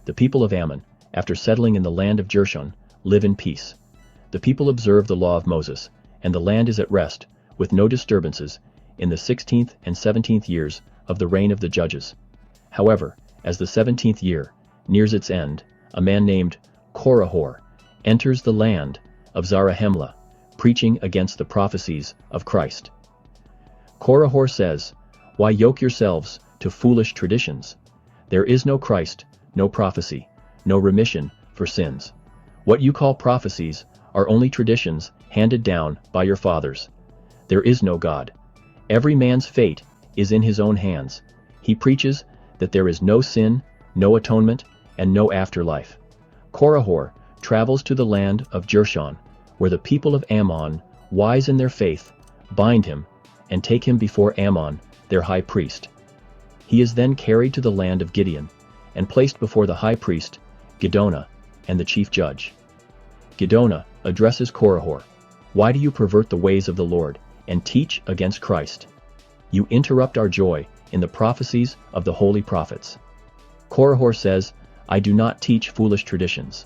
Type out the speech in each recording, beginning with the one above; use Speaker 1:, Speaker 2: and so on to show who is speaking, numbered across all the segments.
Speaker 1: The people of Ammon, after settling in the land of Jershon, live in peace. The people observe the law of Moses, and the land is at rest, with no disturbances, in the 16th and 17th years of the reign of the judges. However, as the 17th year nears its end, a man named Korihor enters the land of Zarahemla, preaching against the prophecies of Christ. Korihor says, "Why yoke yourselves to foolish traditions? There is no Christ, no prophecy, no remission for sins. What you call prophecies are only traditions handed down by your fathers. There is no God. Every man's fate is in his own hands. He preaches that there is no sin, no atonement, and no afterlife." Korihor travels to the land of Jershon, where the people of Ammon, wise in their faith, bind him and take him before Ammon, their high priest. He is then carried to the land of Gideon and placed before the high priest, Giddonah, and the chief judge. Giddonah addresses Korihor, "Why do you pervert the ways of the Lord and teach against Christ? You interrupt our joy in the prophecies of the holy prophets." Korihor says, "I do not teach foolish traditions.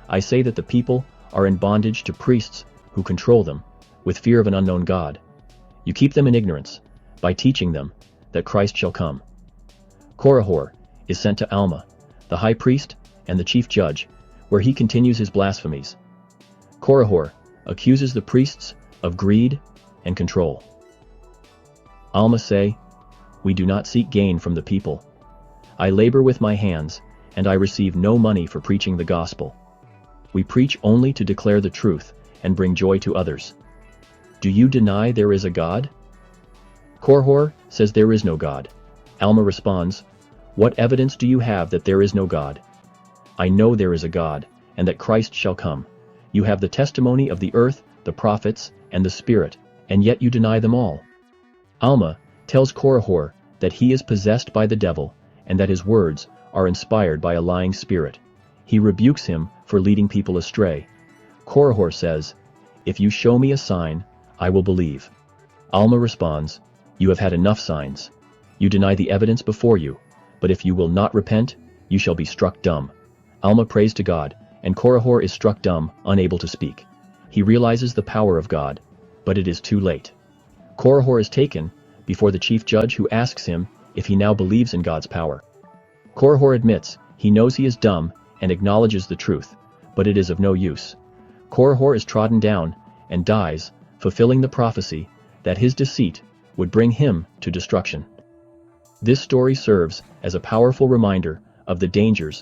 Speaker 1: I say that the people are in bondage to priests who control them, with fear of an unknown God. You keep them in ignorance, by teaching them that Christ shall come." Korihor is sent to Alma, the high priest and the chief judge, where he continues his blasphemies. Korihor accuses the priests of greed and control. Alma say, "We do not seek gain from the people. I labor with my hands, and I receive no money for preaching the gospel. We preach only to declare the truth and bring joy to others. Do you deny there is a God?" Korihor says there is no God. Alma responds, "What evidence do you have that there is no God? I know there is a God, and that Christ shall come. You have the testimony of the earth, the prophets, and the Spirit, and yet you deny them all." Alma tells Korihor that he is possessed by the devil, and that his words are inspired by a lying spirit. He rebukes him for leading people astray. Korihor says, "If you show me a sign, I will believe." Alma responds, "You have had enough signs. You deny the evidence before you, but if you will not repent, you shall be struck dumb." Alma prays to God, and Korihor is struck dumb, unable to speak. He realizes the power of God, but it is too late. Korihor is taken before the chief judge, who asks him if he now believes in God's power. Korihor admits he knows he is dumb and acknowledges the truth, but it is of no use. Korihor is trodden down and dies, fulfilling the prophecy that his deceit would bring him to destruction. This story serves as a powerful reminder of the dangers